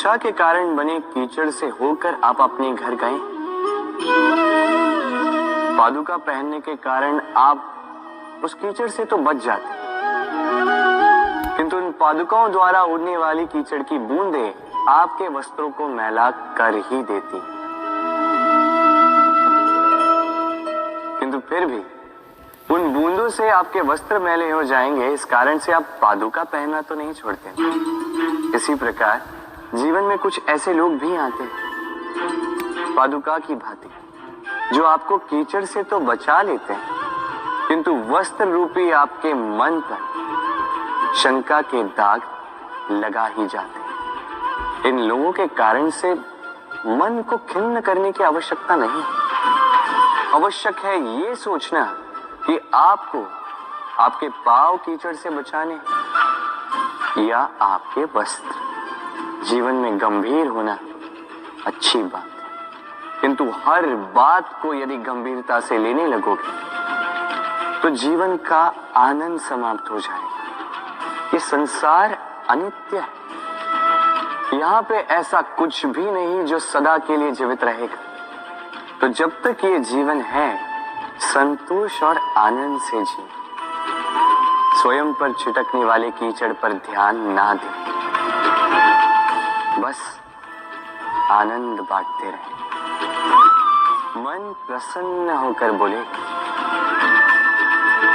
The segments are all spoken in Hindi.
वर्षा के कारण बने कीचड़ से होकर आप अपने घर गए। पादुका पहनने के कारण आप उस कीचड़ से तो बच जाते, किंतु उन पादुकाओं द्वारा उड़ने वाली कीचड़ की बूंदें आपके वस्त्रों को मैला कर ही देती। किंतु फिर भी उन बूंदों से आपके वस्त्र मैले हो जाएंगे, इस कारण से आप पादुका पहनना तो नहीं छोड़ते। इसी प्रकार जीवन में कुछ ऐसे लोग भी आते हैं पादुका की भांति, जो आपको कीचड़ से तो बचा लेते हैं, किंतु वस्त्र रूपी आपके मन पर शंका के दाग लगा ही जाते हैं। इन लोगों के कारण से मन को खिन्न करने की आवश्यकता नहीं। आवश्यक है ये सोचना कि आपको आपके पांव कीचड़ से बचाने या आपके वस्त्र। जीवन में गंभीर होना अच्छी बात है, किंतु हर बात को यदि गंभीरता से लेने लगोगे तो जीवन का आनंद समाप्त हो जाएगा। ये संसार अनित्य है, यहाँ पे ऐसा कुछ भी नहीं जो सदा के लिए जीवित रहेगा। तो जब तक ये जीवन है, संतोष और आनंद से जी। स्वयं पर छिटकने वाले कीचड़ पर ध्यान ना दें, बस आनंद बांटते रहें। मन प्रसन्न होकर बोले,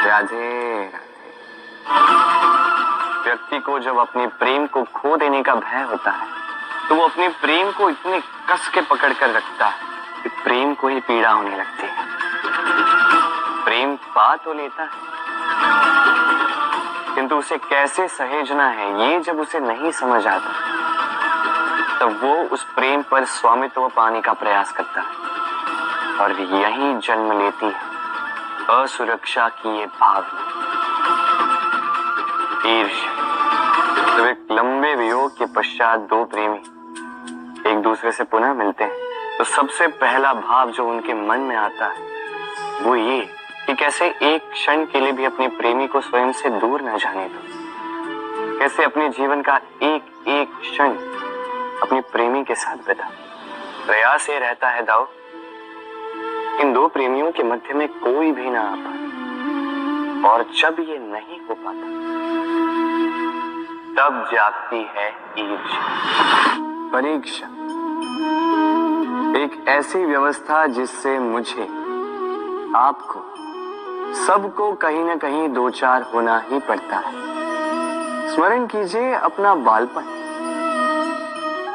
राधे राधे। व्यक्ति को जब अपने प्रेम को खो देने का भय होता है, तो वो अपने प्रेम को इतने कस के पकड़ कर रखता है कि प्रेम को ही पीड़ा होने लगती है। प्रेम पा तो लेता है, किंतु उसे कैसे सहेजना है ये जब उसे नहीं समझ आता, तब वो उस प्रेम पर स्वामित्व पाने का प्रयास करता है और यही जन्म लेती है असुरक्षा की ये भावना, ईर्ष्या। जब एक लंबे वियोग के पश्चात दो प्रेमी एक दूसरे से पुनः मिलते हैं, तो सबसे पहला भाव जो उनके मन में आता है वो ये कि कैसे एक क्षण के लिए भी अपने प्रेमी को स्वयं से दूर न जाने दो, कैसे अपने जीवन का एक एक क्षण अपने प्रेमी के साथ बिता। प्रयास ये रहता है दाऊ, इन दो प्रेमियों के मध्य में कोई भी ना आ पाए, और जब ये नहीं हो पाता तब जागती है ईर्ष्या, परीक्षा। एक ऐसी व्यवस्था जिससे मुझे, आपको, सबको कहीं ना कहीं दो चार होना ही पड़ता है। स्मरण कीजिए अपना बालपन।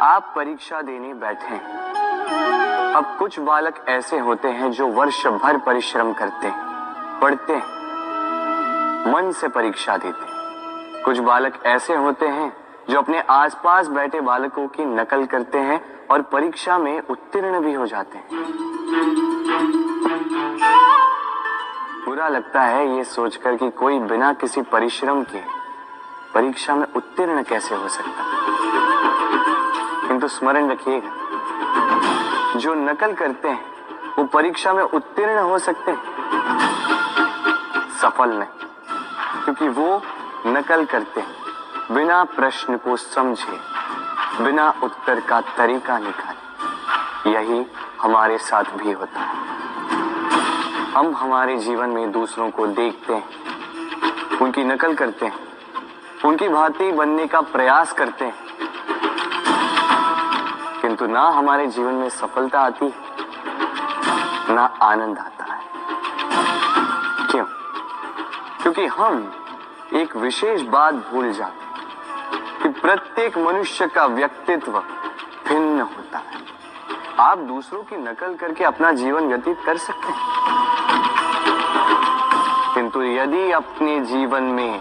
आप परीक्षा देने बैठे हैं। अब कुछ बालक ऐसे होते हैं जो वर्ष भर परिश्रम करते हैं, पढ़ते हैं, मन से परीक्षा देते हैं। कुछ बालक ऐसे होते हैं जो अपने आसपास बैठे बालकों की नकल करते हैं और परीक्षा में उत्तीर्ण भी हो जाते हैं। बुरा लगता है ये सोचकर कि कोई बिना किसी परिश्रम के परीक्षा में उत्तीर्ण कैसे हो सकता है। किंतु स्मरण रखिएगा, जो नकल करते हैं वो परीक्षा में उत्तीर्ण हो सकते हैं, सफल नहीं, क्योंकि वो नकल करते हैं बिना प्रश्न को समझे, बिना उत्तर का तरीका निकाले। यही हमारे साथ भी होता है। हम हमारे जीवन में दूसरों को देखते हैं, उनकी नकल करते हैं, उनकी भांति बनने का प्रयास करते हैं, किंतु ना हमारे जीवन में सफलता आती है, ना आनंद आता है। क्यों? क्योंकि हम एक विशेष बात भूल जाते हैं कि प्रत्येक मनुष्य का व्यक्तित्व भिन्न होता है। आप दूसरों की नकल करके अपना जीवन व्यतीत कर सकते हैं, किंतु यदि अपने जीवन में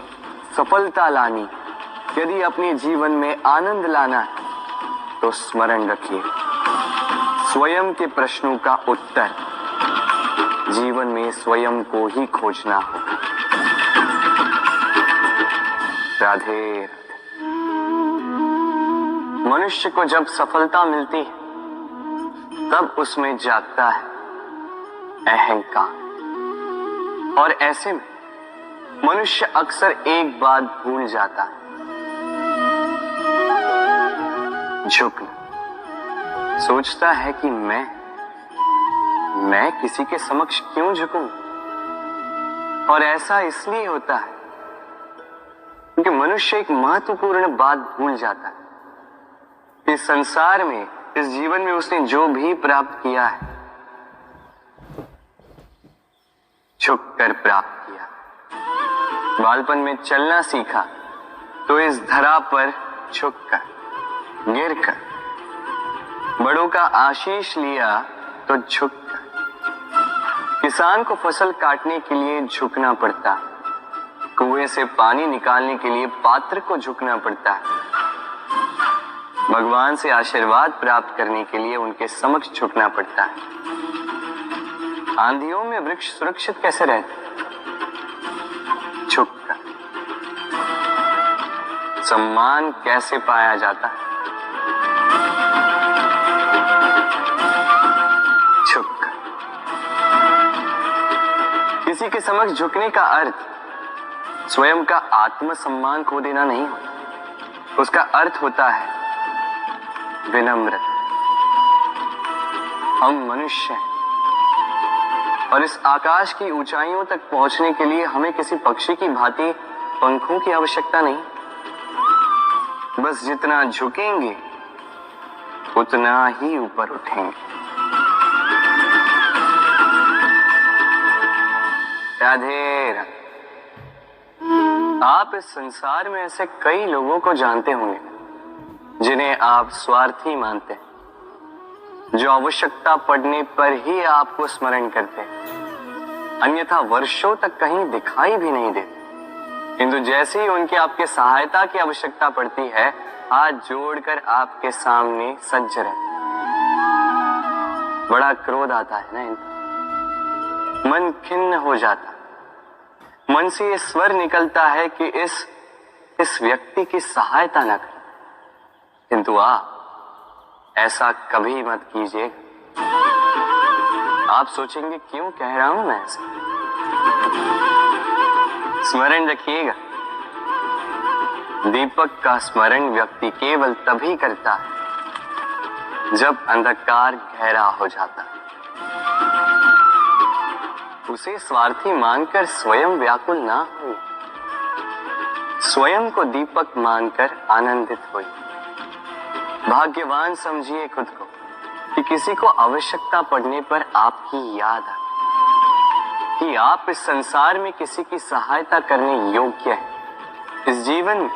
सफलता लानी, यदि अपने जीवन में आनंद लाना है, तो स्मरण रखिए, स्वयं के प्रश्नों का उत्तर जीवन में स्वयं को ही खोजना होगा। राधे राधे। मनुष्य को जब सफलता मिलती है, तब उसमें जागता है अहंकार, और ऐसे में मनुष्य अक्सर एक बात भूल जाता है झुकना। सोचता है कि मैं किसी के समक्ष क्यों झुकूं? और ऐसा इसलिए होता है क्योंकि मनुष्य एक महत्वपूर्ण बात भूल जाता है कि संसार में, इस जीवन में उसने जो भी प्राप्त किया है, झुककर प्राप्त किया। बालपन में चलना सीखा तो इस धरा पर झुककर, गिरकर। बड़ों का आशीष लिया तो झुककर। किसान को फसल काटने के लिए झुकना पड़ता, कुएं से पानी निकालने के लिए पात्र को झुकना पड़ता है। भगवान से आशीर्वाद प्राप्त करने के लिए उनके समक्ष झुकना पड़ता है। आंधियों में वृक्ष सुरक्षित कैसे रहते? झुककर। सम्मान कैसे पाया जाता है? झुककर। किसी के समक्ष झुकने का अर्थ स्वयं का आत्मसम्मान खो देना नहीं होता। उसका अर्थ होता है विनम्र। हम मनुष्य हैं और इस आकाश की ऊंचाइयों तक पहुंचने के लिए हमें किसी पक्षी की भांति पंखों की आवश्यकता नहीं। बस जितना झुकेंगे उतना ही ऊपर उठेंगे। राधे राधे। आप इस संसार में ऐसे कई लोगों को जानते होंगे जिन्हें आप स्वार्थी मानते हैं, जो आवश्यकता पड़ने पर ही आपको स्मरण करते हैं, अन्यथा वर्षों तक कहीं दिखाई भी नहीं देते। किंतु जैसे ही उनकी आपके सहायता की आवश्यकता पड़ती है, हाथ जोड़कर आपके सामने सज्ज रहते। बड़ा क्रोध आता है ना इनको, मन खिन्न हो जाता, मन से ये स्वर निकलता है कि इस व्यक्ति की सहायता न करें। किंतु ऐसा कभी मत कीजिएगा। आप सोचेंगे क्यों कह रहा हूं मैं ऐसा? स्मरण रखिएगा, दीपक का स्मरण व्यक्ति केवल तभी करता है जब अंधकार गहरा हो जाता है। उसे स्वार्थी मानकर स्वयं व्याकुल ना हो, स्वयं को दीपक मानकर आनंदित होइए। भाग्यवान समझिए खुद को कि किसी को आवश्यकता पड़ने पर आपकी याद आए कि आप इस संसार में किसी की सहायता करने योग्य हैं। इस जीवन में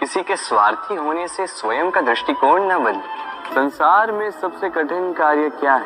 किसी के स्वार्थी होने से स्वयं का दृष्टिकोण न बदले। संसार में सबसे कठिन कार्य क्या है?